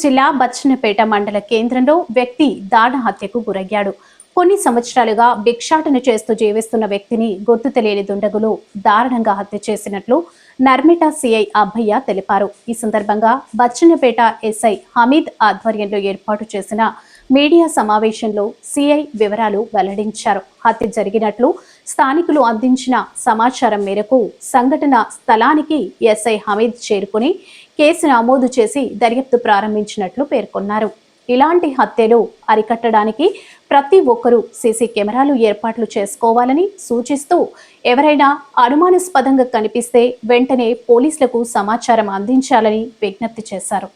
జిల్లా బచ్చన్నపేట మండల కేంద్రంలో వ్యక్తి దారుణ హత్యకు గురయ్యాడు. కొన్ని సంవత్సరాలుగా భిక్షాటన చేస్తూ జీవిస్తున్న వ్యక్తిని గుర్తు తెలియని దుండగులు దారుణంగా హత్య చేసినట్లు నర్మెట సిఐ అభయ్య తెలిపారు. ఈ సందర్భంగా బచ్చన్నపేట ఎస్ఐ హమీద్ ఆధ్వర్యంలో ఏర్పాటు చేసిన మీడియా సమావేశంలో సిఐ వివరాలు వెల్లడించారు. హత్య జరిగినట్లు స్థానికులు అందించిన సమాచారం మేరకు సంఘటన స్థలానికి ఎస్ఐ హమీద్ చేరుకుని కేసు నమోదు చేసి దర్యాప్తు ప్రారంభించినట్లు పేర్కొన్నారు. ఇలాంటి హత్యలు అరికట్టడానికి ప్రతి ఒక్కరూ సీసీ కెమెరాలు ఏర్పాట్లు చేసుకోవాలని సూచిస్తూ ఎవరైనా అనుమానాస్పదంగా కనిపిస్తే వెంటనే పోలీసులకు సమాచారం అందించాలని విజ్ఞప్తి చేశారు.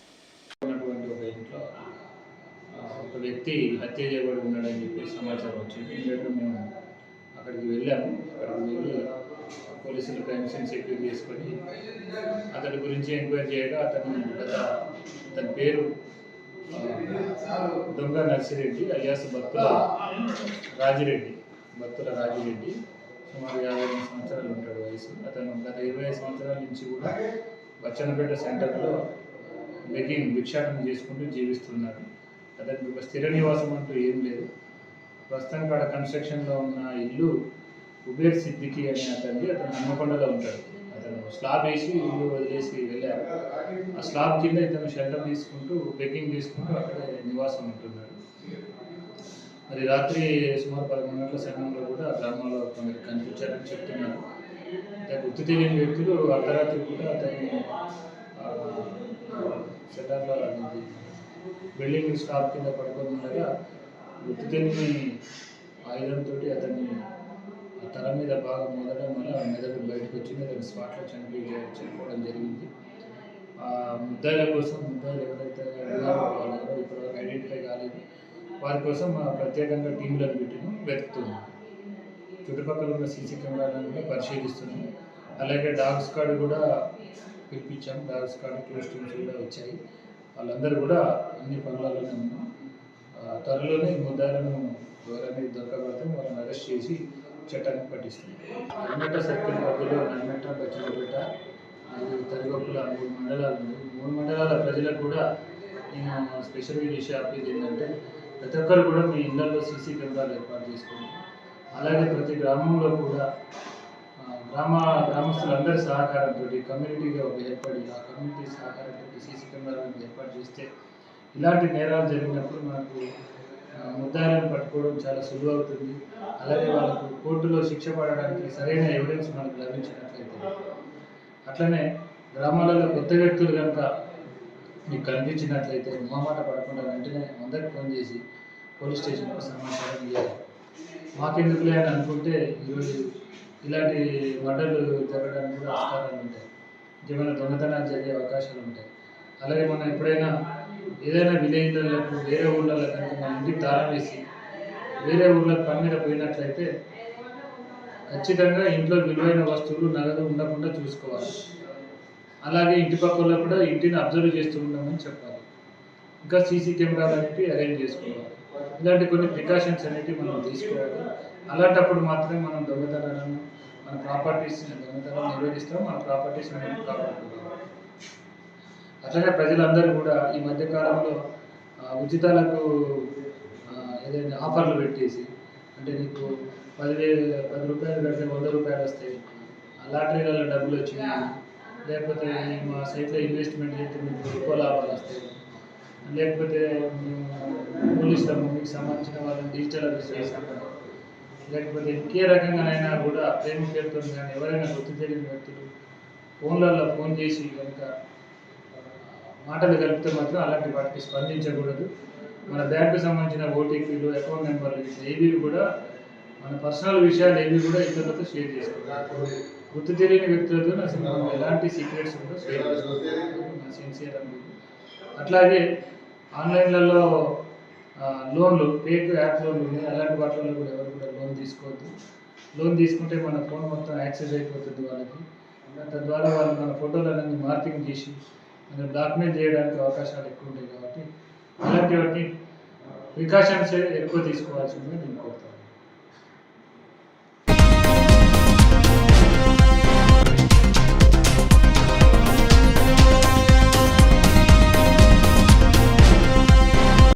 వ్యక్తి హత్య చేయబడి ఉన్నాడని చెప్పి సమాచారం వచ్చింది. మేము అక్కడికి వెళ్ళాము. అక్కడికి వెళ్ళి పోలీసులు క్రైమ్ సీన్ సెక్యూర్ చేసుకొని అతడి గురించి ఎంక్వైరీ చేయగా అతని పేరు దొంగ నర్సిరెడ్డి అలియాస్ బత్తుల రాజిరెడ్డి. సుమారు 52 సంవత్సరాలు ఉంటాడు వయసు. అతను గత 25 సంవత్సరాల నుంచి కూడా బచ్చన్నపేట సెంటర్లో భిక్షాటన చేసుకుంటూ జీవిస్తున్నాడు. అతనికి ఒక స్థిర నివాసం అంటూ ఏం లేదు. ప్రస్తుతానికి అక్కడ కన్స్ట్రక్షన్లో ఉన్న ఇల్లు ఉబేర్ సిద్దికి అనే అతను హన్మకొండలో ఉంటాడు. అతను స్లాబ్ వేసి ఇల్లు వదిలేసి వెళ్ళారు. ఆ స్లాబ్ కింద ఇతను షెల్టర్ తీసుకుంటూ బెగ్గింగ్ చేసుకుంటూ అక్కడే నివాసం ఉంటున్నాడు. మరి రాత్రి సుమారు 11 గంటల సమయంలో కూడా గ్రామంలో కొందరు కనిపించారని చెప్తున్నారు. గుర్తు తెలియని వ్యక్తులు అర్ధరాత్రి కూడా అతను షెల్టర్లో అనేది బిల్డింగ్ స్టాప్ కింద పడుకొని ఉండగా గుర్తు తెలియని ఆయుధంతో అతన్ని తల మీద బాగా మొదలడం వల్ల మెదడు బయటకు వచ్చింది. అతని స్పాట్లో చనిపోవడం జరిగింది. ముద్దాయిల కోసం ముద్దాయిలు ఎవరైతే ఉన్నారో వాళ్ళెవరో ఇప్పటివరకు ఐడెంటిఫై కాలేదు. వారి కోసం ప్రత్యేకంగా టీంలను పెట్టినాం, వెతుకుతున్నాం. చుట్టుపక్కల ఉన్న సీసీ కెమెరాలను కూడా పరిశీలిస్తున్నాం. అలాగే డాగ్ స్క్వాడ్ కూడా పిలిపించాం. డాగ్ స్క్వాడ్ క్లోజ్ టీమ్స్ కూడా వచ్చాయి. వాళ్ళందరూ కూడా అన్ని పనులలోనే ఉన్నాం. త్వరలోనే ముద్దాయిలను ఎవరైనా దొరకబడితే వాళ్ళని అరెస్ట్ చేసి చట్టానికి పట్టిస్తుంది. నర్మెట సర్కిల్ పరిధిలో నర్మెట, బచ్చన్నపేట, తరిగొప్పుల 3 మండలాలు ఉన్నాయి. 3 మండలాల ప్రజలకు కూడా నేను స్పెషల్గా చేసే అప్పీల్ ఏంటంటే ప్రతి ఒక్కరు కూడా మీ ఇళ్లలో సీసీ కెమెరాలు ఏర్పాటు చేసుకోండి. అలాగే ప్రతి గ్రామంలో కూడా గ్రామస్తులందరి సహకారంతో కమ్యూనిటీగా ఏర్పడి ఆ కమ్యూనిటీ సహకారంతో సీసీ కెమెరాలను ఏర్పాటు చేస్తే ఇలాంటి నేరాలు జరిగినప్పుడు మనకు ముద్దాయిలను పట్టుకోవడం చాలా సులువు అవుతుంది. అలాగే వాళ్ళకు కోర్టులో శిక్ష పడడానికి సరైన ఎవిడెన్స్ మనకు లభించినట్లయితే, అట్లనే గ్రామాలలో కొత్త వ్యక్తులు కనుక మీకు కనిపించినట్లయితే మొహమాట పడకుండా వెంటనే అందరికి ఫోన్ చేసి పోలీస్ స్టేషన్కు సమాచారం ఇవ్వాలి. మాకెందుకులే అని అనుకుంటే ఈరోజు ఇలాంటి మర్డర్లు జరగడానికి కూడా ఆస్కారాలు ఉంటాయి. ఇంకేమైనా దొంగతనాలు జరిగే అవకాశాలు ఉంటాయి. అలాగే మనం ఎప్పుడైనా ఏదైనా విలేజ్లకు వేరే ఊళ్ళలో కనుక మన ఇంటికి తాళం వేసి వేరే ఊళ్ళకి పని మీద పోయినట్లయితే ఖచ్చితంగా ఇంట్లో విలువైన వస్తువులు నగదు ఉండకుండా చూసుకోవాలి. అలాగే ఇంటి పక్కల్లో కూడా ఇంటిని అబ్జర్వ్ చేస్తూ ఉండమని చెప్పాలి. ఇంకా సీసీ కెమెరాలు అనేవి అరేంజ్ చేసుకోవాలి. ఇలాంటి కొన్ని ప్రికాషన్స్ అనేవి మనం తీసుకోవాలి. అలాంటప్పుడు మాత్రమే మనం దొంగతనాలను మన దొంగతనాలు నిరోధిస్తాం, మన ప్రాపర్టీస్ మనం కాపాడుకుంటాం. అట్లనే ప్రజలందరూ కూడా ఈ మధ్యకాలంలో ఉచితాలకు ఏదైనా ఆఫర్లు పెట్టేసి, అంటే నీకు 10 రూపాయలు కడితే 100 రూపాయలు వస్తాయి, లాటరీలలో డబ్బులు వచ్చినాయి, లేకపోతే మా సైట్లో ఇన్వెస్ట్మెంట్ చేస్తే మీకు ఎక్కువ లాభాలు వస్తాయి, లేకపోతే పోలీసులకు మీకు సంబంధించిన వాళ్ళని డిజిటల్ అరెస్ట్ చేసుకుంటాం, లేకపోతే ఇంకే రకంగానైనా కూడా ప్రేమ పేరుతో కానీ ఎవరైనా గుర్తు తెలియని వ్యక్తులు ఫోన్లలో ఫోన్ చేసి కనుక మాటలు కలిపితే మాత్రం అలాంటి వాటికి స్పందించకూడదు. మన బ్యాంకు సంబంధించిన ఓటీపీలు, అకౌంట్ నెంబర్లు ఏవి కూడా మన పర్సనల్ విషయాలు ఏవి కూడా ఇతరులతో షేర్ చేసుకోవాలి. గుర్తు తెలియని వ్యక్తులతో అసలు మనం ఎలాంటి సీక్రెట్స్ కూడా షేర్ చేసుకోవాలి. సిన్సియర్ అనేది. అట్లాగే ఆన్లైన్లలో లోన్లు, ఫేక్ యాప్ లోన్లు ఉన్నాయి. అలాంటి వాటిల్లో కూడా ఎవరు కూడా లోన్ తీసుకోవద్దు. లోన్ తీసుకుంటే మన ఫోన్ మొత్తం యాక్సెస్ అయిపోతుంది వాళ్ళకి. తద్వారా వాళ్ళు మన ఫోటోలన్నీ మార్కింగ్ చేసి బ్లాక్మెయిల్ చేయడానికి అవకాశాలు ఎక్కువ ఉంటాయి. కాబట్టి అలాంటి వాటిని ప్రికాషన్స్ ఎక్కువ తీసుకోవాల్సిందిగా నేను కోరుతాను.